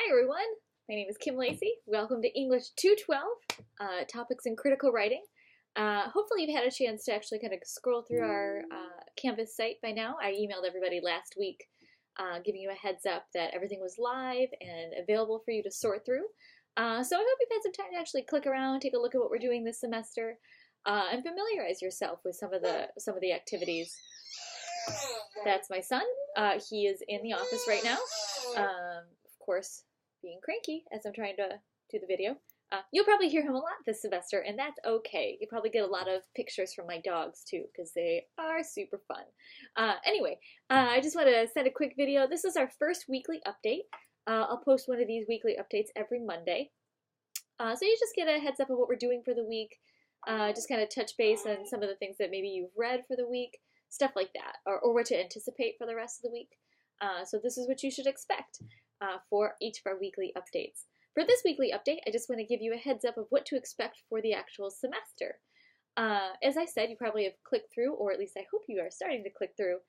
Hi everyone, my name is Kim Lacey. Welcome to English 212, Topics in Critical Writing. Hopefully you've had a chance to actually kind of scroll through our Canvas site by now. I emailed everybody last week giving you a heads up that everything was live and available for you to sort through. So I hope you've had some time to actually click around, take a look at what we're doing this semester, and familiarize yourself with some of the activities. That's my son. He is in the office right now. Of course, being cranky as I'm trying to do the video. You'll probably hear him a lot this semester, and that's okay. You'll probably get a lot of pictures from my dogs, too, because they are super fun. Anyway, I just want to send a quick video. This is our first weekly update. I'll post one of these weekly updates every Monday. So you just get a heads up of what we're doing for the week. Just kind of touch base on some of the things that maybe you've read for the week, stuff like that, or what to anticipate for the rest of the week. So this is what you should expect for each of our weekly updates. For this weekly update, I just want to give you a heads up of what to expect for the actual semester. As I said, you probably have clicked through, or at least I hope you are starting to click through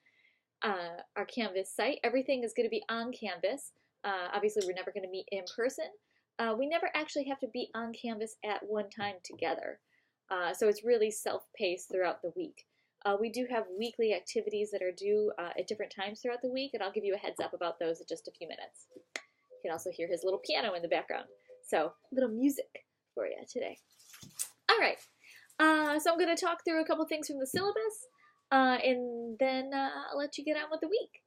our Canvas site. Everything is going to be on Canvas. Obviously, we're never going to meet in person. We never actually have to be on Canvas at one time together. So it's really self-paced throughout the week. We do have weekly activities that are due at different times throughout the week, and I'll give you a heads up about those in just a few minutes. You can also hear his little piano in the background. So, little music for you today. All right, so I'm going to talk through a couple things from the syllabus, and then I'll let you get on with the week.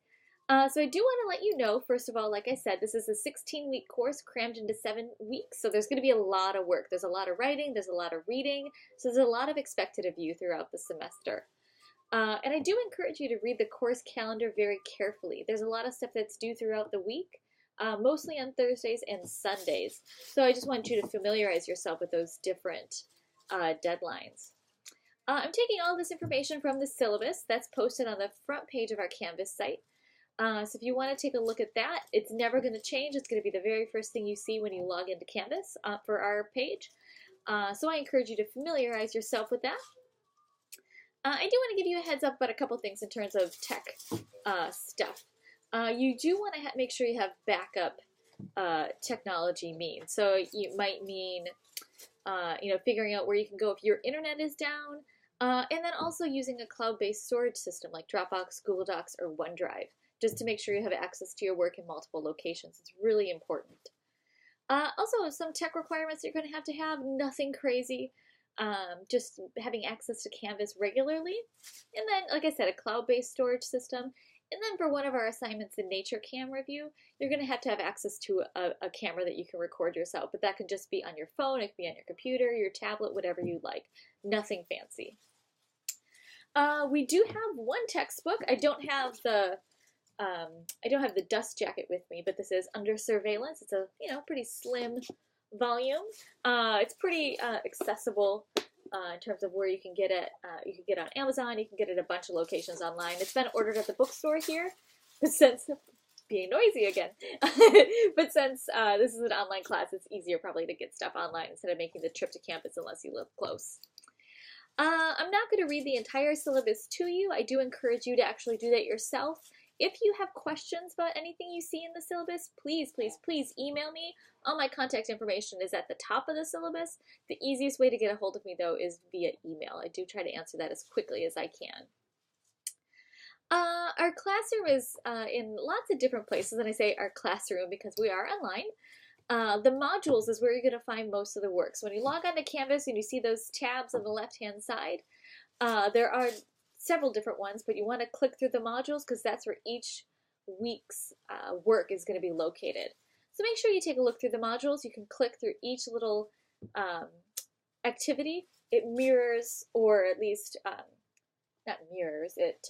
So I do want to let you know, first of all, like I said, this is a 16-week course crammed into 7 weeks, so there's going to be a lot of work. There's a lot of writing, there's a lot of reading, so there's a lot of expected of you throughout the semester. And I do encourage you to read the course calendar very carefully. There's a lot of stuff that's due throughout the week, mostly on Thursdays and Sundays. So I just want you to familiarize yourself with those different deadlines. I'm taking all this information from the syllabus that's posted on the front page of our Canvas site. So if you want to take a look at that, it's never going to change. It's going to be the very first thing you see when you log into Canvas for our page. So I encourage you to familiarize yourself with that. I do want to give you a heads up about a couple things in terms of tech stuff. You do want to make sure you have backup technology means. So you might mean, figuring out where you can go if your internet is down, and then also using a cloud-based storage system like Dropbox, Google Docs, or OneDrive, just to make sure you have access to your work in multiple locations. It's really important. Also, some tech requirements you're going to have, nothing crazy. Just having access to Canvas regularly, and then, like I said, a cloud-based storage system, and then for one of our assignments in Nature Cam Review, you're going to have access to a camera that you can record yourself, but that can just be on your phone, it can be on your computer, your tablet, whatever you like. Nothing fancy. We do have one textbook. I don't have the dust jacket with me, but this is Under Surveillance. It's a pretty slim volume. It's pretty accessible in terms of where you can get it. You can get it on Amazon, you can get it at a bunch of locations online. It's been ordered at the bookstore here, but since being noisy again, but since this is an online class, it's easier probably to get stuff online instead of making the trip to campus unless you live close. I'm not going to read the entire syllabus to you. I do encourage you to actually do that yourself. If you have questions about anything you see in the syllabus, please, please, please email me. All my contact information is at the top of the syllabus. The easiest way to get a hold of me, though, is via email. I do try to answer that as quickly as I can. Our classroom is in lots of different places, and I say our classroom because we are online. The modules is where you're going to find most of the work. So when you log onto Canvas and you see those tabs on the left-hand side, there are several different ones, but you want to click through the modules because that's where each week's work is going to be located. So make sure you take a look through the modules. You can click through each little activity. It mirrors, or at least not mirrors, it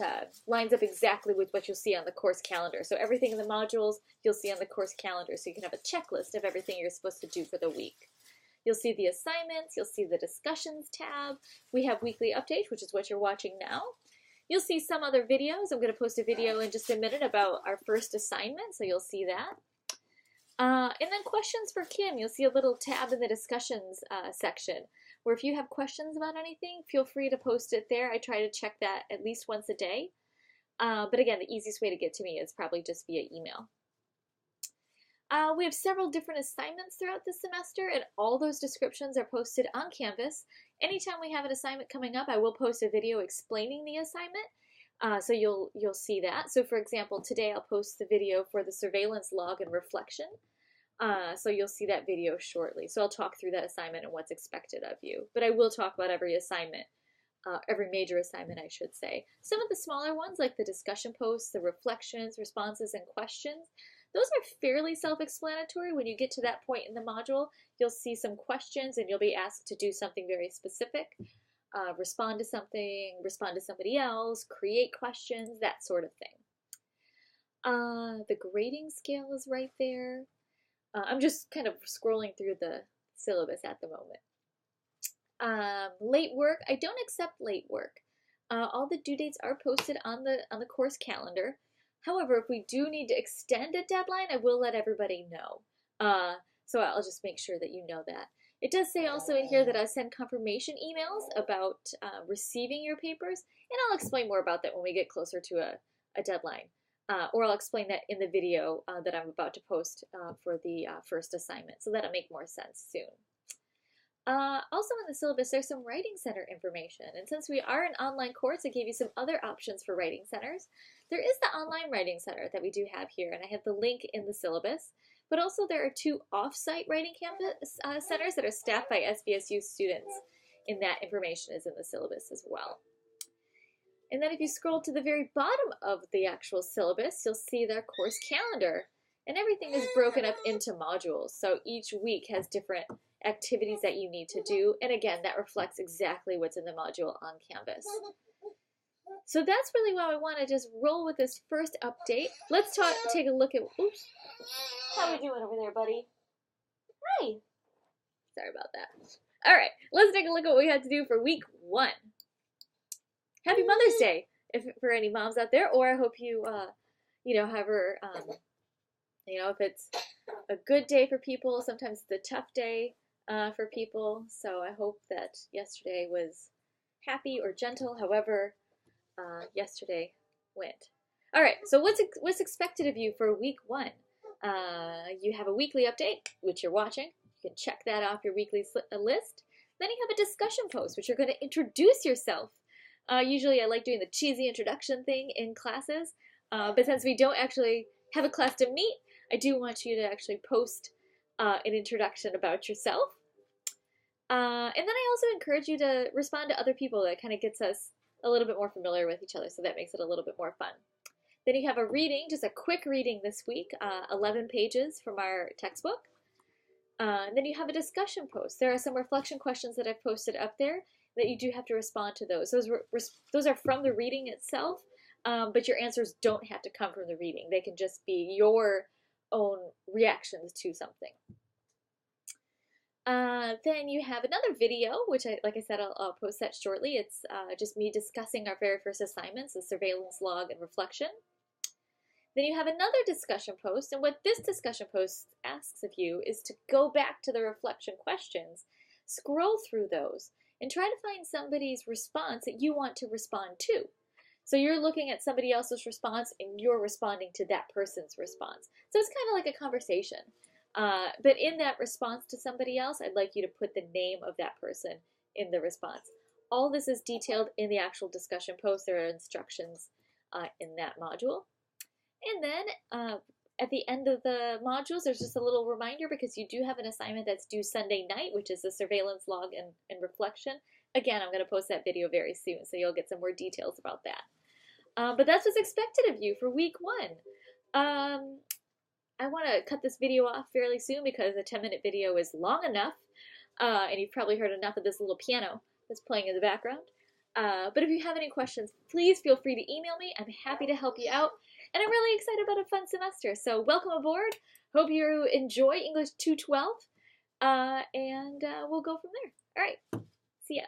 lines up exactly with what you'll see on the course calendar. So everything in the modules you'll see on the course calendar, so you can have a checklist of everything you're supposed to do for the week. You'll see the assignments, you'll see the discussions tab. We have weekly updates, which is what you're watching now. You'll see some other videos. I'm going to post a video in just a minute about our first assignment, so you'll see that. And then questions for Kim. You'll see a little tab in the discussions section, where if you have questions about anything, feel free to post it there. I try to check that at least once a day. But again, the easiest way to get to me is probably just via email. We have several different assignments throughout the semester, and all those descriptions are posted on Canvas. Anytime we have an assignment coming up, I will post a video explaining the assignment, so you'll see that. So for example, today I'll post the video for the surveillance log and reflection. So you'll see that video shortly. So I'll talk through that assignment and what's expected of you. But I will talk about every assignment, every major assignment, I should say. Some of the smaller ones, like the discussion posts, the reflections, responses, and questions, those are fairly self-explanatory. When you get to that point in the module, you'll see some questions and you'll be asked to do something very specific. Respond to something, respond to somebody else, create questions, that sort of thing. The grading scale is right there. I'm just kind of scrolling through the syllabus at the moment. Late work, I don't accept late work. All the due dates are posted on the course calendar. However, if we do need to extend a deadline, I will let everybody know. So I'll just make sure that you know that. It does say also in here that I send confirmation emails about receiving your papers, and I'll explain more about that when we get closer to a deadline. Or I'll explain that in the video that I'm about to post for the first assignment, so that'll make more sense soon. Also in the syllabus, there's some Writing Center information, and since we are an online course, I gave you some other options for Writing Centers. There is the online Writing Center that we do have here, and I have the link in the syllabus, but also there are 2 off-site Writing Campus centers that are staffed by SVSU students, and that information is in the syllabus as well. And then if you scroll to the very bottom of the actual syllabus, you'll see their course calendar, and everything is broken up into modules, so each week has different activities that you need to do, and again, that reflects exactly what's in the module on Canvas. So that's really why I want to just roll with this first update. Let's take a look at, oops, how we doing over there, buddy? Hi. Sorry about that. All right, let's take a look at what we had to do for week 1. Happy Mother's Day, for any moms out there, or I hope you, however, if it's a good day for people, sometimes it's a tough day for people, so I hope that yesterday was happy or gentle, however yesterday went. All right, so what's expected of you for week 1? You have a weekly update, which you're watching. You can check that off your weekly list. Then you have a discussion post, which you're going to introduce yourself. Usually I like doing the cheesy introduction thing in classes, but since we don't actually have a class to meet, I do want you to actually post an introduction about yourself. And then I also encourage you to respond to other people. That kind of gets us a little bit more familiar with each other, so that makes it a little bit more fun. Then you have a reading, just a quick reading this week, 11 pages from our textbook. And then you have a discussion post. There are some reflection questions that I've posted up there that you do have to respond to those. Those are from the reading itself, but your answers don't have to come from the reading. They can just be your own reactions to something. Then you have another video, which like I said, I'll post that shortly. It's just me discussing our very first assignments, the surveillance log and reflection. Then you have another discussion post, and what this discussion post asks of you is to go back to the reflection questions, scroll through those, and try to find somebody's response that you want to respond to. So you're looking at somebody else's response and you're responding to that person's response. So it's kind of like a conversation. But in that response to somebody else, I'd like you to put the name of that person in the response. All this is detailed in the actual discussion post. There are instructions in that module. And then at the end of the modules, there's just a little reminder because you do have an assignment that's due Sunday night, which is the surveillance log and reflection. Again, I'm going to post that video very soon, so you'll get some more details about that. But that's what's expected of you for week 1. I want to cut this video off fairly soon because a 10-minute video is long enough, and you've probably heard enough of this little piano that's playing in the background. But if you have any questions, please feel free to email me. I'm happy to help you out. And I'm really excited about a fun semester. So welcome aboard. Hope you enjoy English 212. And we'll go from there. All right. See ya.